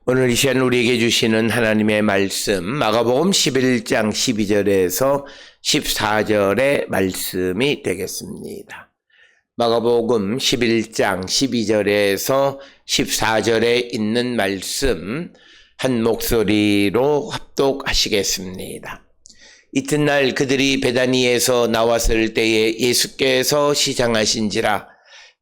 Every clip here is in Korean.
오늘 이 시간 우리에게 주시는 하나님의 말씀 마가복음 11장 12절에서 14절의 말씀이 되겠습니다. 마가복음 11장 12절에서 14절에 있는 말씀 한 목소리로 합독하시겠습니다. 이튿날 그들이 베다니에서 나왔을 때에 예수께서 시장하신지라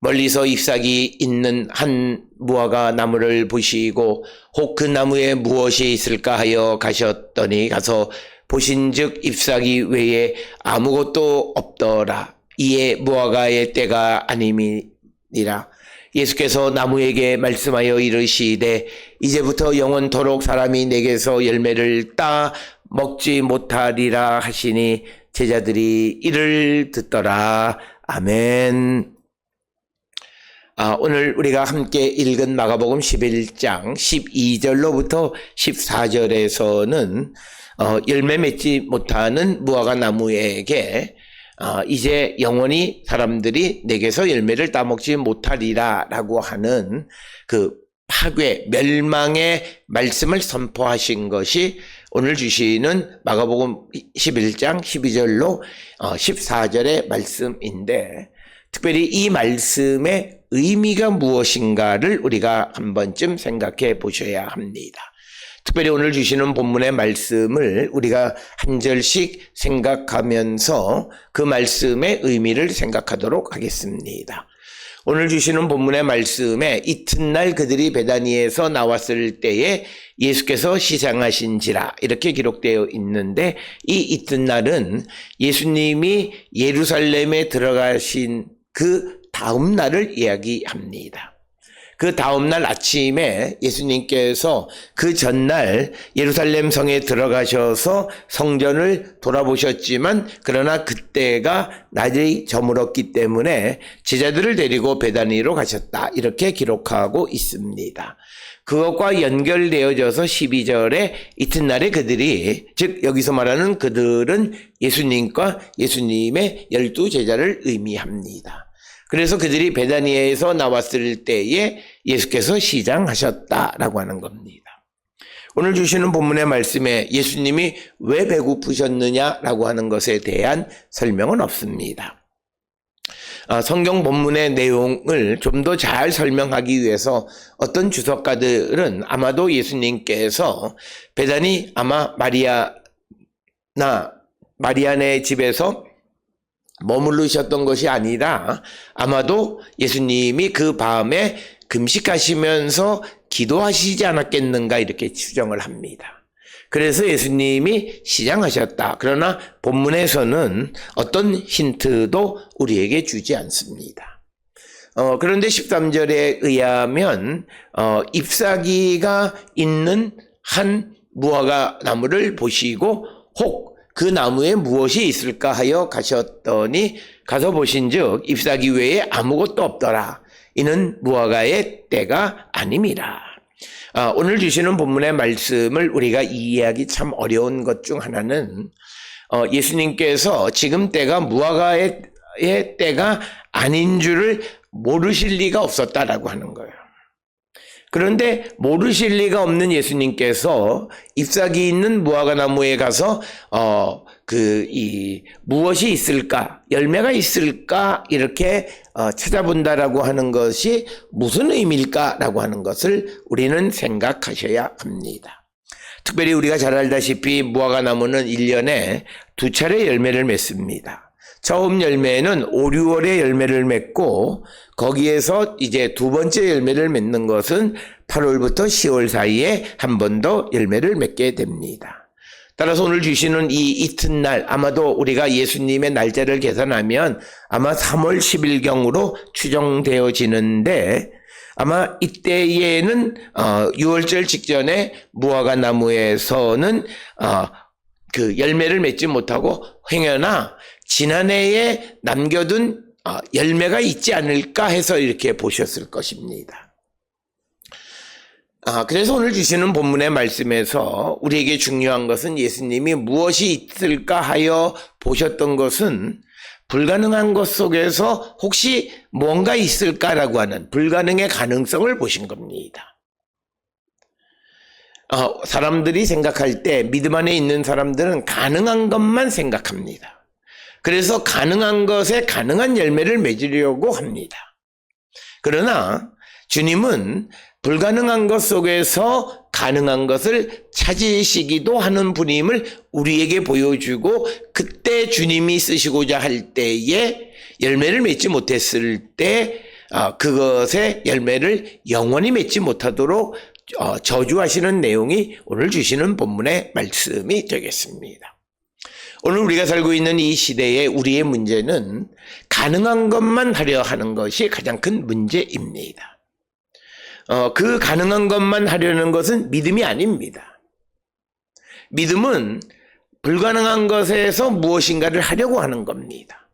멀리서 잎사귀 있는 한 무화과 나무를 보시고 혹 그 나무에 무엇이 있을까 하여 가셨더니 가서 보신즉 잎사귀 외에 아무것도 없더라. 이에 무화과의 때가 아님이니라. 예수께서 나무에게 말씀하여 이르시되 이제부터 영원토록 사람이 내게서 열매를 따 먹지 못하리라 하시니 제자들이 이를 듣더라. 아멘. 오늘 우리가 함께 읽은 마가복음 11장 12절로부터 14절에서는 열매 맺지 못하는 무화과 나무에게 이제 영원히 사람들이 내게서 열매를 따먹지 못하리라 라고 하는 그 파괴, 멸망의 말씀을 선포하신 것이 오늘 주시는 마가복음 11장 12절로 14절의 말씀인데, 특별히 이 말씀의 의미가 무엇인가를 우리가 한 번쯤 생각해 보셔야 합니다. 특별히 오늘 주시는 본문의 말씀을 우리가 한 절씩 생각하면서 그 말씀의 의미를 생각하도록 하겠습니다. 오늘 주시는 본문의 말씀에 이튿날 그들이 베다니에서 나왔을 때에 예수께서 시장하신지라 이렇게 기록되어 있는데, 이 이튿날은 예수님이 예루살렘에 들어가신 그 다음 날을 이야기합니다. 그 다음 날 아침에 예수님께서 그 전날 예루살렘 성에 들어가셔서 성전을 돌아보셨지만 그러나 그때가 낮이 저물었기 때문에 제자들을 데리고 베다니로 가셨다 이렇게 기록하고 있습니다. 그것과 연결되어져서 12절에 이튿날에 그들이, 즉 여기서 말하는 그들은 예수님과 예수님의 12제자를 의미합니다. 그래서 그들이 베다니에서 나왔을 때에 예수께서 시장하셨다라고 하는 겁니다. 오늘 주시는 본문의 말씀에 예수님이 왜 배고프셨느냐라고 하는 것에 대한 설명은 없습니다. 성경 본문의 내용을 좀 더 잘 설명하기 위해서 어떤 주석가들은 아마도 예수님께서 베다니 아마 마리아네 집에서 머무르셨던 것이 아니라 아마도 예수님이 그 밤에 금식하시면서 기도하시지 않았겠는가 이렇게 추정을 합니다. 그래서 예수님이 시장하셨다. 그러나 본문에서는 어떤 힌트도 우리에게 주지 않습니다. 그런데 13절에 의하면 잎사귀가 있는 한 무화과 나무를 보시고 혹 그 나무에 무엇이 있을까 하여 가셨더니 가서 보신즉 잎사귀 외에 아무것도 없더라. 이는 무화과의 때가 아님이라. 오늘 주시는 본문의 말씀을 우리가 이해하기 참 어려운 것 중 하나는 예수님께서 지금 때가 무화과의 때가 아닌 줄을 모르실 리가 없었다라고 하는 거예요. 그런데 모르실 리가 없는 예수님께서 잎사귀 있는 무화과 나무에 가서 무엇이 있을까, 열매가 있을까 이렇게 찾아본다라고 하는 것이 무슨 의미일까라고 하는 것을 우리는 생각하셔야 합니다. 특별히 우리가 잘 알다시피 무화과 나무는 1년에 2차례 열매를 맺습니다. 처음 열매는 5, 6월에 열매를 맺고 거기에서 이제 두 번째 열매를 맺는 것은 8월부터 10월 사이에 한 번 더 열매를 맺게 됩니다. 따라서 오늘 주시는 이 이튿날, 아마도 우리가 예수님의 날짜를 계산하면 아마 3월 10일경으로 추정되어지는데, 아마 이때에는 6월절 직전에 무화과 나무에서는 그 열매를 맺지 못하고 행여나 지난해에 남겨둔 열매가 있지 않을까 해서 이렇게 보셨을 것입니다. 그래서 오늘 주시는 본문의 말씀에서 우리에게 중요한 것은 예수님이 무엇이 있을까 하여 보셨던 것은 불가능한 것 속에서 혹시 뭔가 있을까라고 하는 불가능의 가능성을 보신 겁니다. 사람들이 생각할 때 믿음 안에 있는 사람들은 가능한 것만 생각합니다. 그래서 가능한 것에 가능한 열매를 맺으려고 합니다. 그러나 주님은 불가능한 것 속에서 가능한 것을 찾으시기도 하는 분임을 우리에게 보여주고, 그때 주님이 쓰시고자 할 때에 열매를 맺지 못했을 때 그것의 열매를 영원히 맺지 못하도록 저주하시는 내용이 오늘 주시는 본문의 말씀이 되겠습니다. 오늘 우리가 살고 있는 이 시대에 우리의 문제는 가능한 것만 하려 하는 것이 가장 큰 문제입니다. 그 가능한 것만 하려는 것은 믿음이 아닙니다. 믿음은 불가능한 것에서 무엇인가를 하려고 하는 겁니다.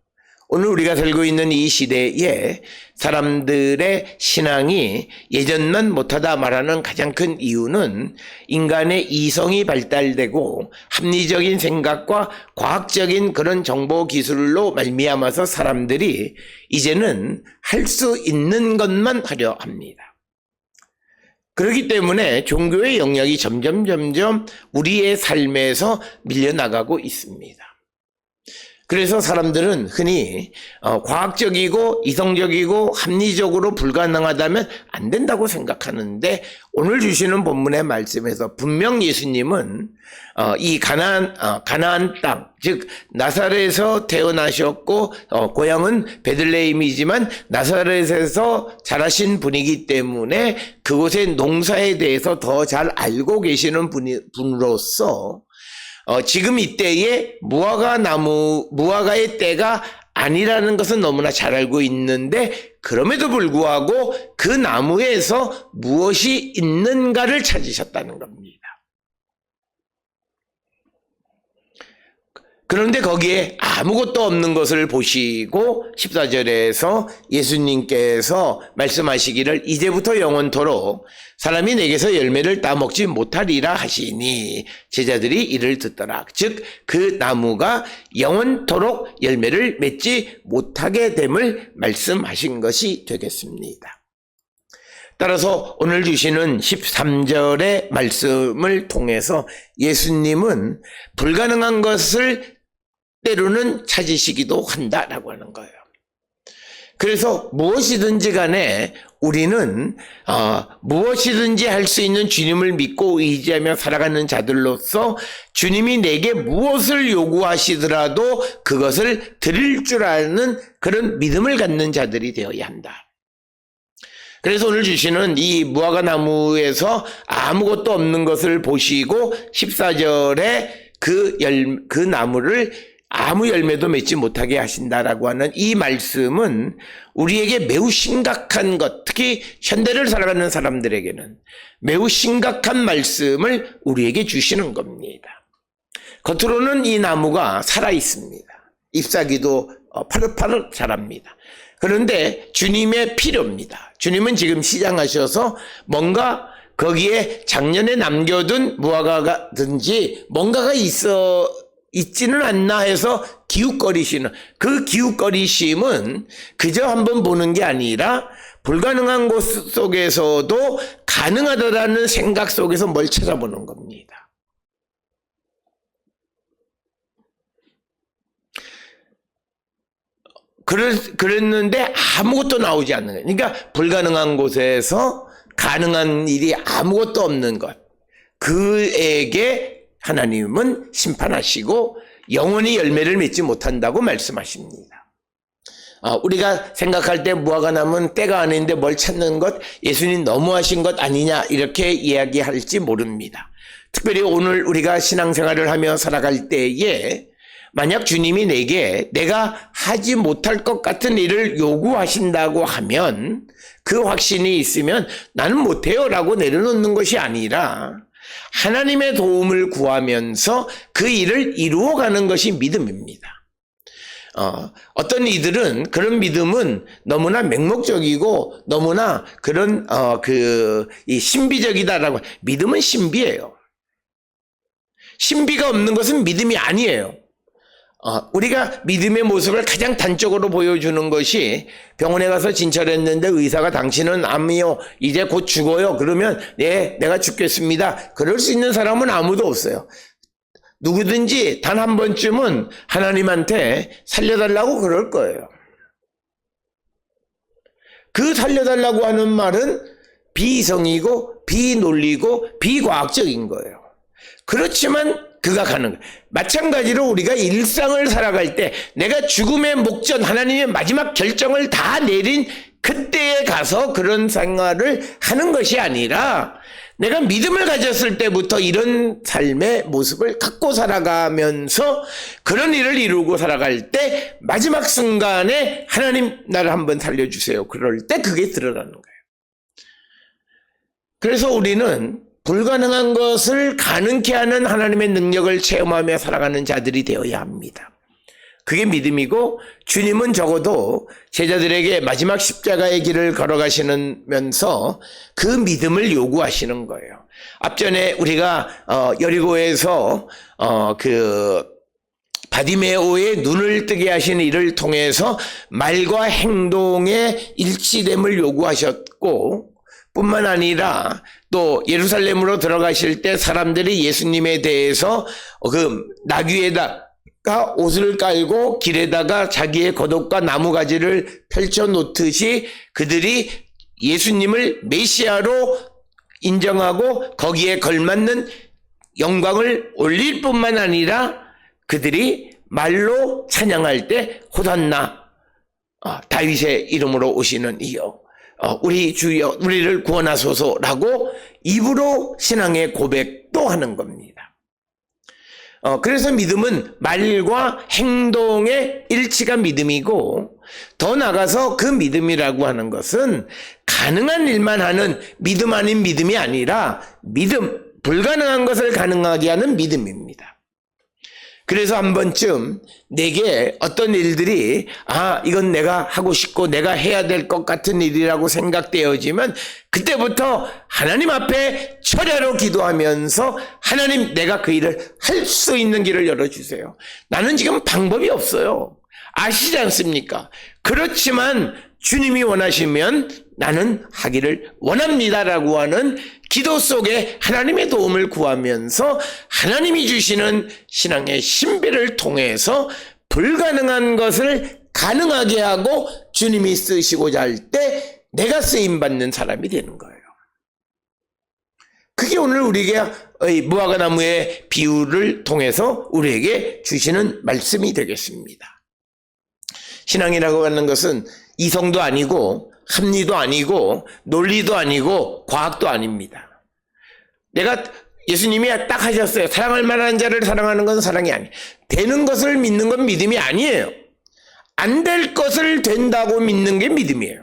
오늘 우리가 살고 있는 이 시대에 사람들의 신앙이 예전만 못하다 말하는 가장 큰 이유는 인간의 이성이 발달되고 합리적인 생각과 과학적인 그런 정보 기술로 말미암아서 사람들이 이제는 할 수 있는 것만 하려 합니다. 그렇기 때문에 종교의 영역이 점점 우리의 삶에서 밀려나가고 있습니다. 그래서 사람들은 흔히 과학적이고 이성적이고 합리적으로 불가능하다면 안 된다고 생각하는데, 오늘 주시는 본문의 말씀에서 분명 예수님은 이 가나안 땅, 즉 나사렛에서 태어나셨고 고향은 베들레헴이지만 나사렛에서 자라신 분이기 때문에 그곳의 농사에 대해서 더 잘 알고 계시는 분으로서 지금 이때에 무화과의 때가 아니라는 것은 너무나 잘 알고 있는데, 그럼에도 불구하고 그 나무에서 무엇이 있는가를 찾으셨다는 겁니다. 그런데 거기에 아무것도 없는 것을 보시고 14절에서 예수님께서 말씀하시기를 이제부터 영원토록 사람이 내게서 열매를 따먹지 못하리라 하시니 제자들이 이를 듣더라. 즉 그 나무가 영원토록 열매를 맺지 못하게 됨을 말씀하신 것이 되겠습니다. 따라서 오늘 주시는 13절의 말씀을 통해서 예수님은 불가능한 것을 때로는 찾으시기도 한다라고 하는 거예요. 그래서 무엇이든지 간에 우리는 무엇이든지 할 수 있는 주님을 믿고 의지하며 살아가는 자들로서 주님이 내게 무엇을 요구하시더라도 그것을 드릴 줄 아는 그런 믿음을 갖는 자들이 되어야 한다. 그래서 오늘 주시는 이 무화과 나무에서 아무것도 없는 것을 보시고 14절에 그 나무를 아무 열매도 맺지 못하게 하신다라고 하는 이 말씀은 우리에게 매우 심각한 것, 특히 현대를 살아가는 사람들에게는 매우 심각한 말씀을 우리에게 주시는 겁니다. 겉으로는 이 나무가 살아 있습니다. 잎사귀도 파릇파릇 자랍니다. 그런데 주님의 필요입니다. 주님은 지금 시장하셔서 뭔가 거기에 작년에 남겨둔 무화과든지 뭔가가 있지는 않나 해서 기웃거리시는, 그 기웃거리심은 그저 한번 보는 게 아니라 불가능한 곳 속에서도 가능하다라는 생각 속에서 뭘 찾아보는 겁니다. 그랬는데 아무것도 나오지 않는 거예요. 그러니까 불가능한 곳에서 가능한 일이 아무것도 없는 것, 그에게 하나님은 심판하시고 영원히 열매를 맺지 못한다고 말씀하십니다. 우리가 생각할 때 무화과나무는 때가 아닌데 뭘 찾는 것, 예수님 너무하신 것 아니냐 이렇게 이야기할지 모릅니다. 특별히 오늘 우리가 신앙생활을 하며 살아갈 때에 만약 주님이 내가 하지 못할 것 같은 일을 요구하신다고 하면 그 확신이 있으면 나는 못해요 라고 내려놓는 것이 아니라 하나님의 도움을 구하면서 그 일을 이루어가는 것이 믿음입니다. 어떤 이들은 그런 믿음은 너무나 맹목적이고 너무나 그런 이 신비적이다라고. 믿음은 신비예요. 신비가 없는 것은 믿음이 아니에요. 우리가 믿음의 모습을 가장 단적으로 보여주는 것이 병원에 가서 진찰했는데 의사가 당신은 암이요, 이제 곧 죽어요. 그러면 네, 내가 죽겠습니다. 그럴 수 있는 사람은 아무도 없어요. 누구든지 단 한 번쯤은 하나님한테 살려달라고 그럴 거예요. 그 살려달라고 하는 말은 비이성이고 비논리고 비과학적인 거예요. 그렇지만 그가 가는 거예요. 마찬가지로 우리가 일상을 살아갈 때 내가 죽음의 목전, 하나님의 마지막 결정을 다 내린 그때에 가서 그런 생활을 하는 것이 아니라 내가 믿음을 가졌을 때부터 이런 삶의 모습을 갖고 살아가면서 그런 일을 이루고 살아갈 때 마지막 순간에 하나님 나를 한번 살려주세요. 그럴 때 그게 드러나는 거예요. 그래서 우리는 불가능한 것을 가능케 하는 하나님의 능력을 체험하며 살아가는 자들이 되어야 합니다. 그게 믿음이고, 주님은 적어도 제자들에게 마지막 십자가의 길을 걸어가시면서 그 믿음을 요구하시는 거예요. 앞전에 우리가 여리고에서 바디메오의 눈을 뜨게 하신 일을 통해서 말과 행동의 일치됨을 요구하셨고, 뿐만 아니라 또 예루살렘으로 들어가실 때 사람들이 예수님에 대해서 그 나귀에다가 옷을 깔고 길에다가 자기의 겉옷과 나무가지를 펼쳐 놓듯이 그들이 예수님을 메시아로 인정하고 거기에 걸맞는 영광을 올릴 뿐만 아니라 그들이 말로 찬양할 때 호산나, 다윗의 이름으로 오시는 이여, 우리 주여 우리를 구원하소서라고 입으로 신앙의 고백도 하는 겁니다. 그래서 믿음은 말과 행동의 일치가 믿음이고, 더 나아가서 그 믿음이라고 하는 것은 가능한 일만 하는 믿음 아닌 믿음이 아니라 불가능한 것을 가능하게 하는 믿음입니다. 그래서 한 번쯤 내게 어떤 일들이 이건 내가 하고 싶고 내가 해야 될 것 같은 일이라고 생각되어지면 그때부터 하나님 앞에 철야로 기도하면서 하나님, 내가 그 일을 할 수 있는 길을 열어주세요. 나는 지금 방법이 없어요. 아시지 않습니까? 그렇지만 주님이 원하시면 나는 하기를 원합니다라고 하는 기도 속에 하나님의 도움을 구하면서 하나님이 주시는 신앙의 신비를 통해서 불가능한 것을 가능하게 하고 주님이 쓰시고자 할 때 내가 쓰임받는 사람이 되는 거예요. 그게 오늘 우리에게 무화과나무의 비유를 통해서 우리에게 주시는 말씀이 되겠습니다. 신앙이라고 하는 것은 이성도 아니고 합리도 아니고 논리도 아니고 과학도 아닙니다. 예수님이 딱 하셨어요. 사랑할 만한 자를 사랑하는 건 사랑이 아니에요. 되는 것을 믿는 건 믿음이 아니에요. 안 될 것을 된다고 믿는 게 믿음이에요.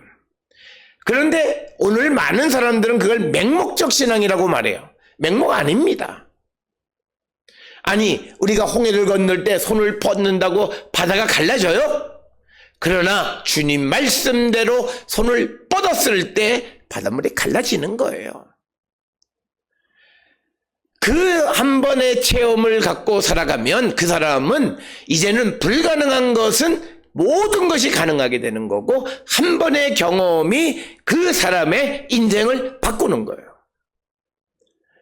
그런데 오늘 많은 사람들은 그걸 맹목적 신앙이라고 말해요. 맹목 아닙니다. 아니, 우리가 홍해를 건널 때 손을 뻗는다고 바다가 갈라져요? 그러나 주님 말씀대로 손을 뻗었을 때 바닷물이 갈라지는 거예요. 그 한 번의 체험을 갖고 살아가면 그 사람은 이제는 불가능한 것은 모든 것이 가능하게 되는 거고, 한 번의 경험이 그 사람의 인생을 바꾸는 거예요.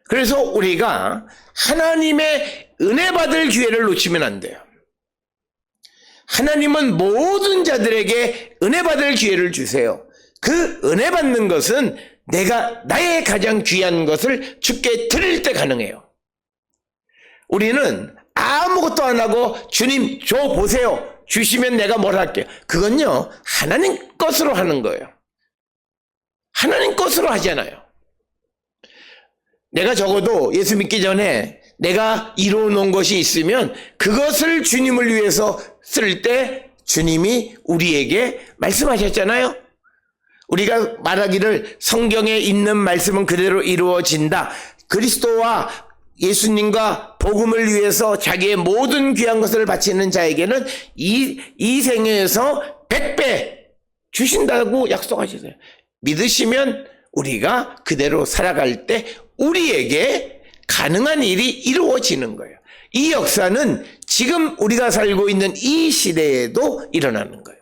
그래서 우리가 하나님의 은혜 받을 기회를 놓치면 안 돼요. 하나님은 모든 자들에게 은혜 받을 기회를 주세요. 그 은혜 받는 것은 내가 나의 가장 귀한 것을 주께 드릴 때 가능해요. 우리는 아무것도 안 하고 주님 줘 보세요. 주시면 내가 뭘 할게요. 그건요, 하나님 것으로 하는 거예요. 하나님 것으로 하잖아요. 내가 적어도 예수 믿기 전에 내가 이루어놓은 것이 있으면 그것을 주님을 위해서 쓸 때 주님이 우리에게 말씀하셨잖아요. 우리가 말하기를 성경에 있는 말씀은 그대로 이루어진다. 그리스도와 예수님과 복음을 위해서 자기의 모든 귀한 것을 바치는 자에게는 이 생에서 100배 주신다고 약속하셨어요. 믿으시면 우리가 그대로 살아갈 때 우리에게 가능한 일이 이루어지는 거예요. 이 역사는 지금 우리가 살고 있는 이 시대에도 일어나는 거예요.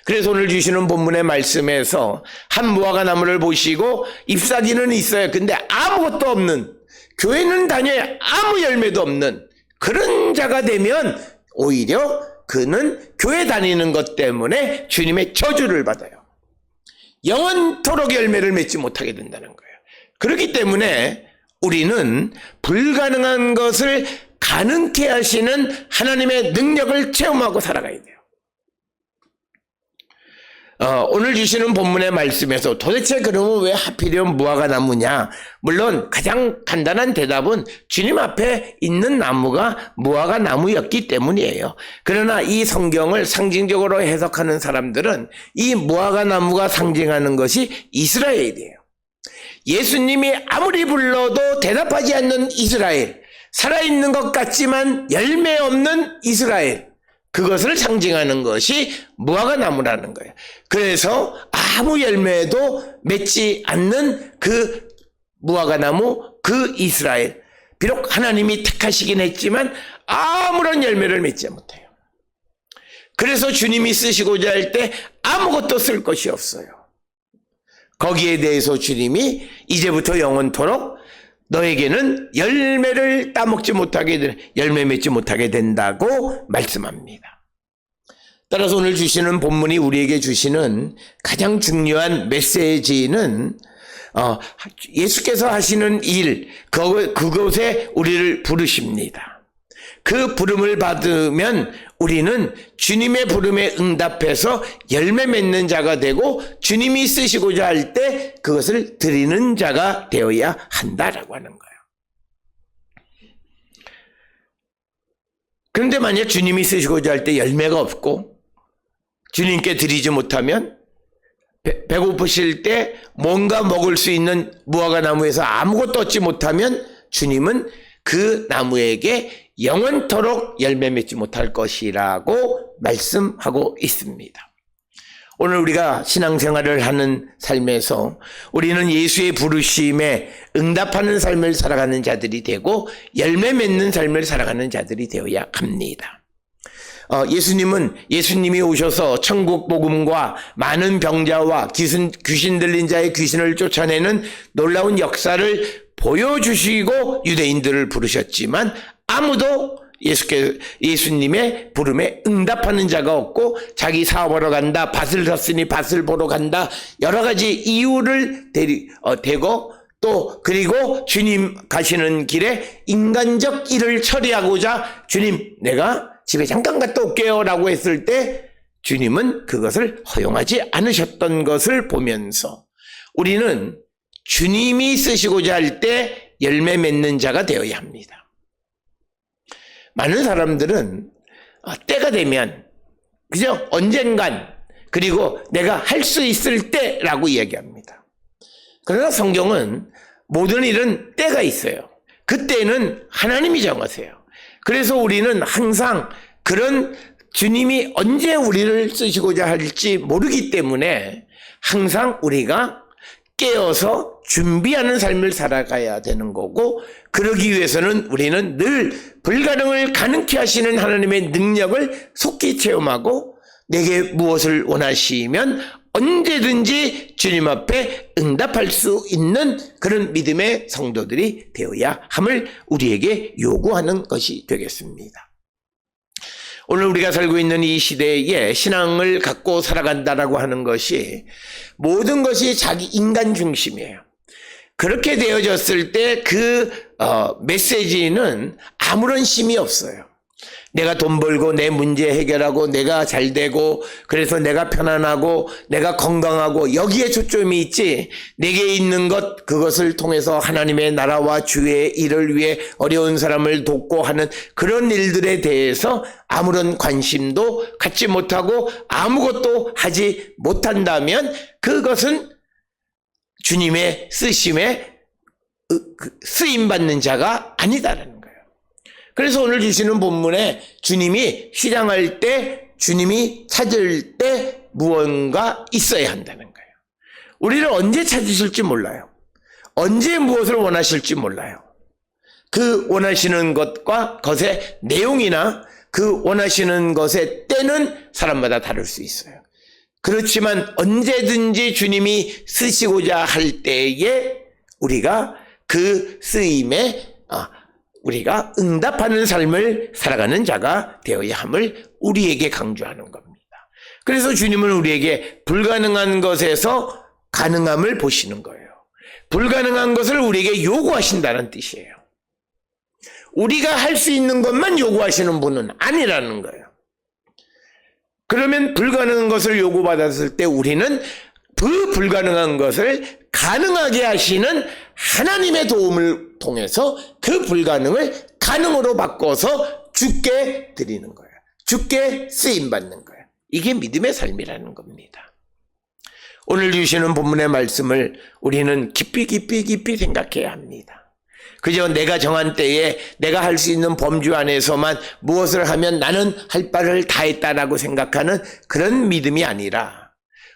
그래서 오늘 주시는 본문의 말씀에서 한 무화과 나무를 보시고 잎사귀는 있어요. 근데 아무것도 없는, 교회는 다녀야 아무 열매도 없는 그런 자가 되면 오히려 그는 교회 다니는 것 때문에 주님의 저주를 받아요. 영원토록 열매를 맺지 못하게 된다는 거예요. 그렇기 때문에 우리는 불가능한 것을 가능케 하시는 하나님의 능력을 체험하고 살아가야 돼요. 오늘 주시는 본문의 말씀에서 도대체 그러면 왜 하필이면 무화과 나무냐? 물론 가장 간단한 대답은 주님 앞에 있는 나무가 무화과 나무였기 때문이에요. 그러나 이 성경을 상징적으로 해석하는 사람들은 이 무화과 나무가 상징하는 것이 이스라엘이에요. 예수님이 아무리 불러도 대답하지 않는 이스라엘, 살아있는 것 같지만 열매 없는 이스라엘, 그것을 상징하는 것이 무화과 나무라는 거예요. 그래서 아무 열매도 맺지 않는 그 무화과 나무, 그 이스라엘, 비록 하나님이 택하시긴 했지만 아무런 열매를 맺지 못해요. 그래서 주님이 쓰시고자 할 때 아무것도 쓸 것이 없어요. 거기에 대해서 주님이 이제부터 영원토록 너에게는 열매를 따먹지 못하게, 열매 맺지 못하게 된다고 말씀합니다. 따라서 오늘 주시는 본문이 우리에게 주시는 가장 중요한 메시지는 예수께서 하시는 일, 그곳에 우리를 부르십니다. 그 부름을 받으면 우리는 주님의 부름에 응답해서 열매 맺는 자가 되고 주님이 쓰시고자 할 때 그것을 드리는 자가 되어야 한다라고 하는 거예요. 그런데 만약 주님이 쓰시고자 할 때 열매가 없고 주님께 드리지 못하면 배고프실 때 뭔가 먹을 수 있는 무화과 나무에서 아무것도 얻지 못하면 주님은 그 나무에게 영원토록 열매 맺지 못할 것이라고 말씀하고 있습니다. 오늘 우리가 신앙생활을 하는 삶에서 우리는 예수의 부르심에 응답하는 삶을 살아가는 자들이 되고 열매 맺는 삶을 살아가는 자들이 되어야 합니다. 예수님이 오셔서 천국 복음과 많은 병자와 귀신 들린 자의 귀신을 쫓아내는 놀라운 역사를 보여주시고 유대인들을 부르셨지만 아무도 예수님의 부름에 응답하는 자가 없고 자기 사업하러 간다, 밭을 샀으니 밭을 보러 간다, 여러 가지 이유를 대고 또 그리고 주님 가시는 길에 인간적 일을 처리하고자 주님 내가 집에 잠깐 갔다 올게요 라고 했을 때 주님은 그것을 허용하지 않으셨던 것을 보면서 우리는 주님이 쓰시고자 할 때 열매 맺는 자가 되어야 합니다. 많은 사람들은 때가 되면 그죠? 언젠간 그리고 내가 할 수 있을 때라고 이야기합니다. 그러나 성경은 모든 일은 때가 있어요. 그때는 하나님이 정하세요. 그래서 우리는 항상 그런 주님이 언제 우리를 쓰시고자 할지 모르기 때문에 항상 우리가 깨어서 준비하는 삶을 살아가야 되는 거고 그러기 위해서는 우리는 늘 불가능을 가능케 하시는 하나님의 능력을 속히 체험하고 내게 무엇을 원하시면 언제든지 주님 앞에 응답할 수 있는 그런 믿음의 성도들이 되어야 함을 우리에게 요구하는 것이 되겠습니다. 오늘 우리가 살고 있는 이 시대에 신앙을 갖고 살아간다라고 하는 것이 모든 것이 자기 인간 중심이에요. 그렇게 되어졌을 때 그 메시지는 아무런 힘이 없어요. 내가 돈 벌고 내 문제 해결하고 내가 잘 되고 그래서 내가 편안하고 내가 건강하고 여기에 초점이 있지 내게 있는 것 그것을 통해서 하나님의 나라와 주의 일을 위해 어려운 사람을 돕고 하는 그런 일들에 대해서 아무런 관심도 갖지 못하고 아무것도 하지 못한다면 그것은 주님의 쓰심에 쓰임받는 자가 아니다라는 거예요. 그래서 오늘 주시는 본문에 주님이 시장할 때 주님이 찾을 때 무언가 있어야 한다는 거예요. 우리를 언제 찾으실지 몰라요. 언제 무엇을 원하실지 몰라요. 그 원하시는 것과 것의 내용이나 그 원하시는 것의 때는 사람마다 다를 수 있어요. 그렇지만 언제든지 주님이 쓰시고자 할 때에 우리가 그 쓰임에 우리가 응답하는 삶을 살아가는 자가 되어야 함을 우리에게 강조하는 겁니다. 그래서 주님은 우리에게 불가능한 것에서 가능함을 보시는 거예요. 불가능한 것을 우리에게 요구하신다는 뜻이에요. 우리가 할 수 있는 것만 요구하시는 분은 아니라는 거예요. 그러면 불가능한 것을 요구받았을 때 우리는 그 불가능한 것을 가능하게 하시는 하나님의 도움을 통해서 그 불가능을 가능으로 바꿔서 주께 드리는 거예요. 주께 쓰임받는 거예요. 이게 믿음의 삶이라는 겁니다. 오늘 주시는 본문의 말씀을 우리는 깊이 생각해야 합니다. 그저 내가 정한 때에 내가 할 수 있는 범주 안에서만 무엇을 하면 나는 할 바를 다 했다라고 생각하는 그런 믿음이 아니라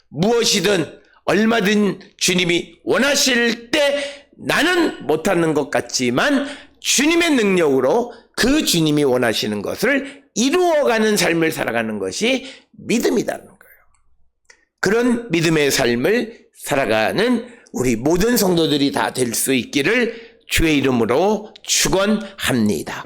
무엇이든 얼마든 주님이 원하실 때 나는 못하는 것 같지만 주님의 능력으로 그 주님이 원하시는 것을 이루어가는 삶을 살아가는 것이 믿음이라는 거예요. 그런 믿음의 삶을 살아가는 우리 모든 성도들이 다 될 수 있기를 주의 이름으로 축원합니다.